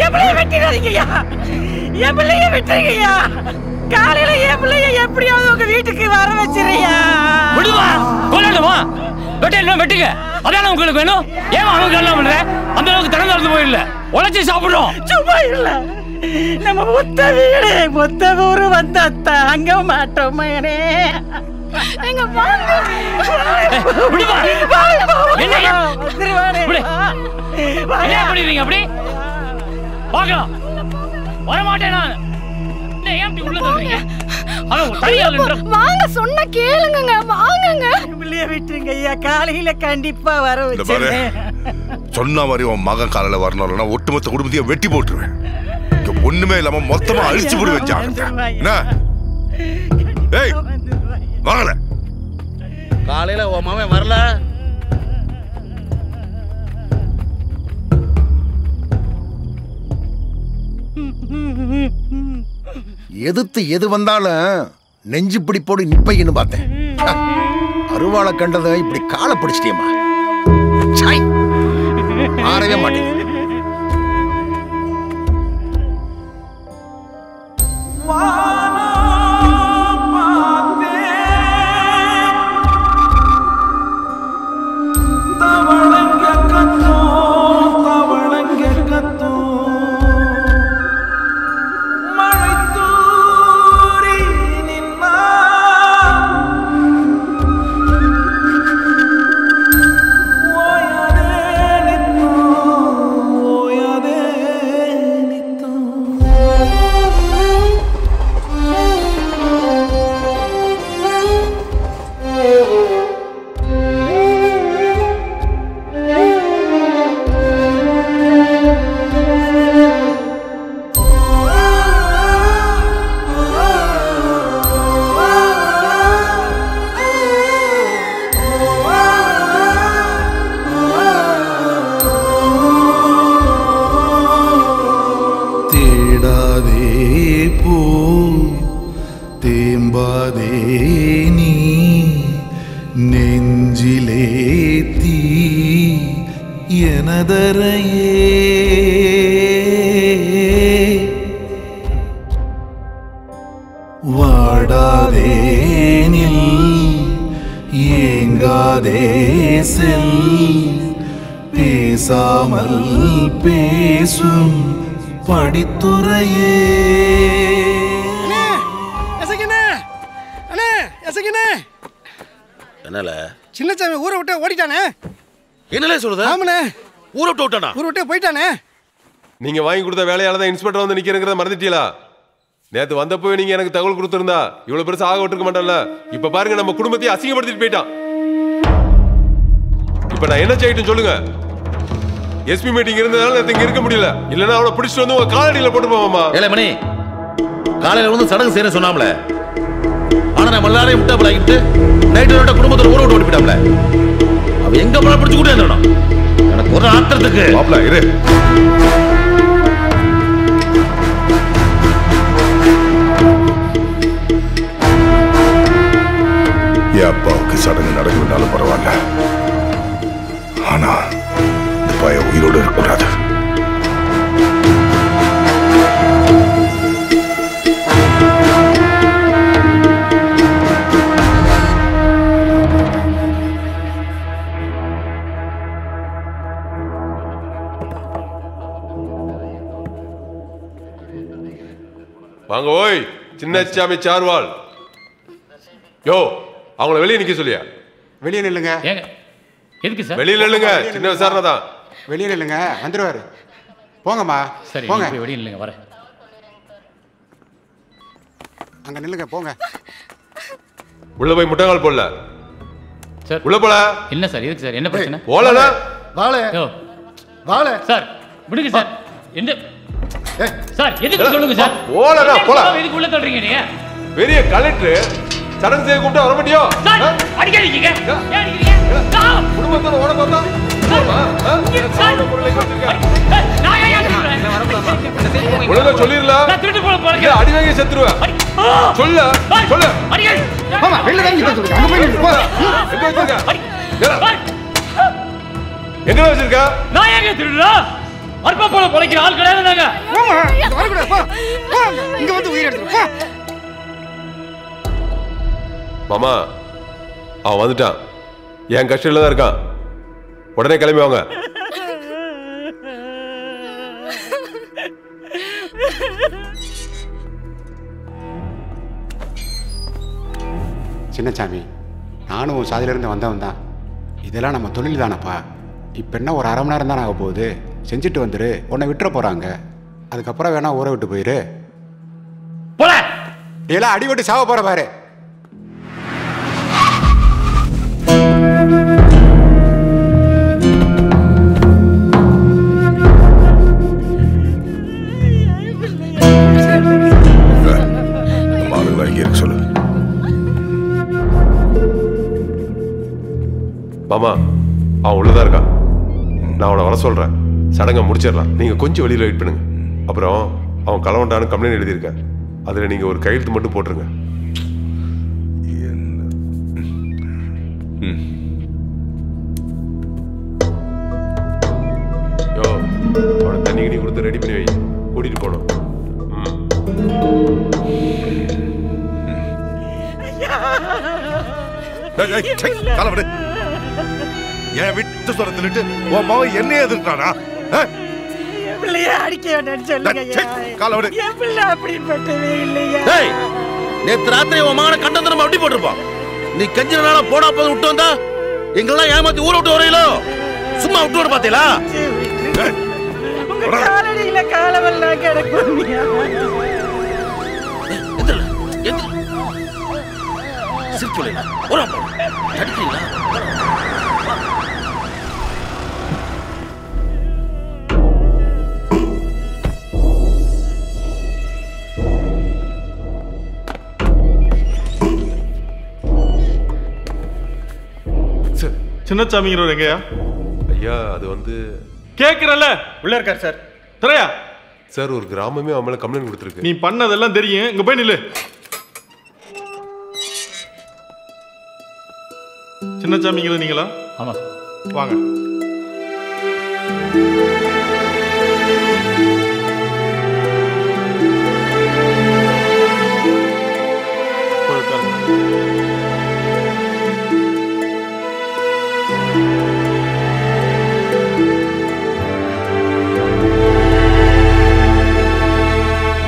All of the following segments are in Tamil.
என் பிள்ளைய வெட்டிடாதீங்கய்யா, என் பிள்ளைய வெட்டுறீங்கய்யா. காலையில என் பிள்ளைய எப்படியாவது உங்க வீட்டுக்கு வர வச்சிருயா. விடுவா, கொல்லணுமா? வெட்டணும் வெட்டுங்க, அதான உங்களுக்கு வேணும். ஏன் அவங்க எல்லாம் பண்ற? அந்த அளவுக்கு திறந்து போயிடல, உழைச்சி சாப்பிடுறோம். சும்மா இல்ல, நம்ம மொத்த வீடு மொத்த ஊரு வந்தா தாங்க மாட்டோம் மகனே. எங்க வாங்க. விடுவா. என்னையா என்ன பண்ணிடுறீங்க அப்படி? பார்க்கலாம், வரமாட்டேன் நான். வாங்க, சொன்ன கேளுங்க, வாங்குங்க. பிள்ளைய விட்டுருங்க ஐயா, காலையில கண்டிப்பா வர வச்சிருக்கேன். சொன்ன மாதிரி உன் மகன் காலையில வரணும்னா ஒட்டுமொத்த குடும்பத்தையும் வெட்டி போட்டுருவேன். ஒண்ணுமே இல்லாம மொத்தமா அழிச்சு போடுவேன். ஏய் வாங்கல, காலையில உன் மாமன் வரல. எதிர்த்து எது வந்தாலும் நெஞ்சு பிடிப்போடு நிப்பைன்னு பார்த்தேன். அருவாளை கண்டதை இப்படி காலை பிடிச்சிட்டியம்மா. மாறவே மாட்டேங்க. பேசாமல் பேசும் படித்துறையே. என்னல சின்னசாமி ஊரை விட்டு ஓடிட்டானே. என்னல சொல்லுது? ஆமாண்ணே, ஊரை விட்டு ஓட்டானா? ஊரை விட்டு போயிட்டானே. நீங்க வாங்கி கொடுத்த வேலையால தான் இன்ஸ்பெக்டர் வந்து நிக்கிறேங்கிறத மறந்துட்டீங்களா? நேத்து வந்தப்போ நீங்க எனக்கு தகவல் கொடுத்திருந்தா இவ்வளவு பெருசா ஆக விட்டுருக்க மாட்டேன்ல. இப்ப பாருங்க, நம்ம குடும்பத்தையே அசிங்கப்படுத்திட்டு போயிட்டான். இப்ப நான் என்ன செய்யட்டும் சொல்லுங்க? எஸ்பி மீட்டிங் இருந்ததால நேத்து இங்க இருக்க முடியல. இல்லன்னா அவனை பிடிச்சிட்டு வந்து உங்க காலடியில போட்டு போவாமா? ஏலே மணி, காலையில வந்து சடங்கு செய்யற சொன்னாமல, ஆனா நம்ம எல்லாரையும் விட்டா பழகிட்டு நைட்டு குடும்பத்தோட ஊரை விட்டு ஓடி போயிட்டாப்ல. அவ எங்க போல பிடிச்சு கூட இருந்தோம். எனக்கு ஒரு ஆத்திரத்துக்கு மாப்ள இரு. என் அப்பாவுக்கு சடங்கு நடக்கணும்னாலும் பரவாயில்ல, ஆனா இந்த பையன் உயிரோடு இருக்கக்கூடாது. வாங்க ஓய் சின்னசாமி சார்வால். யோ, அவங்கள வெளியே நிக்க சொல்லியா? வெளியே நில்லுங்க. எதுக்கு சார்? வெளியில நில்லுங்க, சின்ன விசாரணை தான். வெளியே நில்லுங்க, வந்துருவாரு. போங்கம்மா, சரி போங்க. வெளியே நில்லுங்க, வரேன். அங்க நில்லுங்க, போங்க. உள்ள போய் முட்டைகால் போடல சார். உள்ள போல. என்ன சார், எதுக்கு சார், என்ன பிரச்சனை? போலனா வாளே வாளே சார், விடுங்க சார். என்ன சார், எதுக்கு சொல்லுங்க சார்? போலனா போல. எதுக்கு உள்ள தள்ளுறீங்க நீங்க? பெரிய கலெக்டர் சடங்கு செய்ய கூப்பிட்டா வர மாட்டியோ? சார், அடிக்காதீங்க. ஏன் அடிக்கிறீங்க? குடும்பத்தோட ஓட பார்த்தா ஒழுங்கா சொல்லிடலாம். அடி வாங்கி செத்துருவேன். சொல்ல சொல்ல எங்க வச்சிருக்க? நான் எங்க திருடுறா? அற்ப போல பொழைக்கிற ஆள் கிடையாது நாங்க. இங்க வந்து உயிர் எடுத்து மாமா அவன் வந்துட்டான். என் கஷ்டம் தான் இருக்கான். உடனே கிளம்பி வாங்க. சின்னசாமி, நானும் உன் சாதியிலிருந்து வந்தவன் தான். இதெல்லாம் நம்ம தொழில் தானப்பா. இப்போ என்ன ஒரு 1/2 மணி நேரம் தான் ஆக போகுது. செஞ்சுட்டு வந்துரு. உன்னை விட்டுற போகிறாங்க. அதுக்கப்புறம் வேணா ஊரை விட்டு போயிரு. போல இதெல்லாம் அடிபட்டு சாவ போகிற பாரு. சொல்லு மாமா, அவன் உள்ளதான் இருக்கான். நான் அவனை வர சொல்றேன். சடங்கை முடிச்சிடலாம். நீங்க கொஞ்சம் வெளியில வெயிட் பண்ணுங்க. அப்புறம் அவன் கலவண்டான்னு கம்ப்ளைண்ட் எழுதியிருக்கேன். அதுல நீங்க ஒரு கையெழுத்து மட்டும் போட்டுருங்க. யோ, அவனை தண்ணி கிணி கொடுத்து ரெடி பண்ணி வை. கூட்டிட்டு போனோம். என் விட்டு சொல்லிட்டு உன் மகன் என்ன எதிர்த்தானா? அடிக்க வேண்டாம்னு சொல்லுங்க. என் பிள்ளை அப்படிப்பட்டவே இல்லையா. நேத்து ராத்திரி உன் மகனை கண்டந்தரம் அப்படி போட்டிருப்பான். நீ கஞ்சின நாள போனா போது விட்டு வந்தா எங்களெல்லாம் ஏமாத்தி ஊரை விட்டு வரையிலோ சும்மா விட்டு வர பாத்தீங்களா? உங்க காலடியில காலவெல்லாம் கிடக்கும். சின்னசாமிங்கிறவர் எங்கயா? ஐயா, அது வந்து கேக்குறல்ல. உள்ள இருக்கார் சார். தரையா சார், ஒரு கிராமமே அவன் மேல கம்ப்ளைண்ட் கொடுத்துருக்கு. நீ பண்ணதெல்லாம் தெரியும். இங்க போய் நில்லு. சின்னசாமிங்கிறது நீங்களா? ஆமா. வாங்க.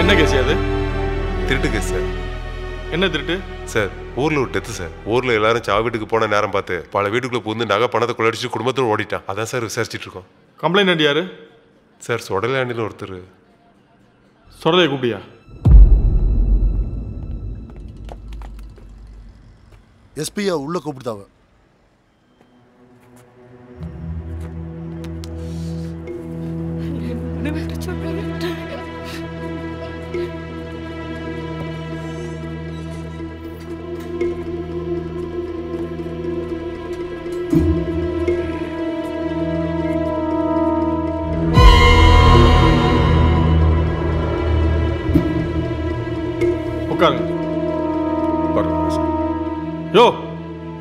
என்ன கேஸ் அது? திருட்டு கேஸ் சார். என்ன திருட்டு சார்? ஊர்ல ஒரு டெத்து சார். ஊர்ல எல்லாரும் சாவு வீட்டுக்கு போன நேரம் பார்த்து பல வீட்டுக்குள்ள புகுந்து நகை பணத்தை கொள்ளடிச்சு குடும்பத்தோடு ஓடிட்டான். அதான் சார் விசாரிச்சுட்டு இருக்கோம். கம்ப்ளைண்ட் யாரு சார்? சொடலாண்டில் ஒருத்தர். சொடலையை கூப்பிட்டியா? எஸ்பியா உள்ள கூப்பிட்டாவ. யோ,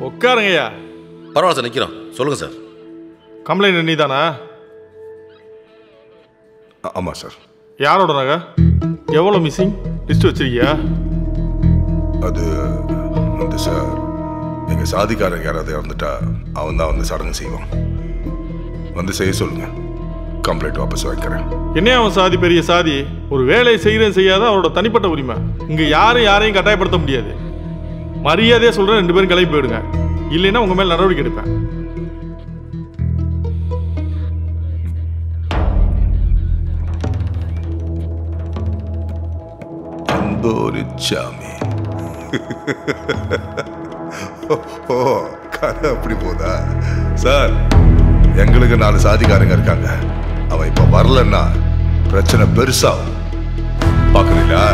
உட்காருங்கய்யா. பரவாயில்ல சார், நிக்கிறோம். சொல்லுங்க சார். கம்ப்ளைண்ட் நீ தானா? ஆமா சார். யாரோட நகை? எவ்வளோ மிஸ்ஸிங் லிஸ்ட் வச்சிருக்கியா? அது வந்து சார், எங்க சாதிக்காரங்க யாராவது இறந்துட்டா அவன் தான் வந்து சடங்கு செய்வான். வந்து செய்ய சொல்லுங்க. கம்ப்ளைண்ட் வாபஸ் வாங்கிக்கிறேன். என்ன அவன் சாதி பெரிய சாதி? ஒரு வேலையை செய்யறேன் செய்யாத அவரோட தனிப்பட்ட உரிமை. இங்க யாரையும் கட்டாயப்படுத்த முடியாது. மரியாதையா சொல்றேன், 2 பேரும் கிளம்பி போயிடுங்க. இல்லைன்னா உங்க மேல நடவடிக்கை எடுப்பேன். அந்தோரிச்சாமி. ஓ, கதை அப்படி போதா சார்? எங்களுக்கு 4 சாதிக்காரங்க இருக்காங்க. அவன் இப்ப வரலன்னா பிரச்சனை பெருசாகும். பாக்குறீங்களா?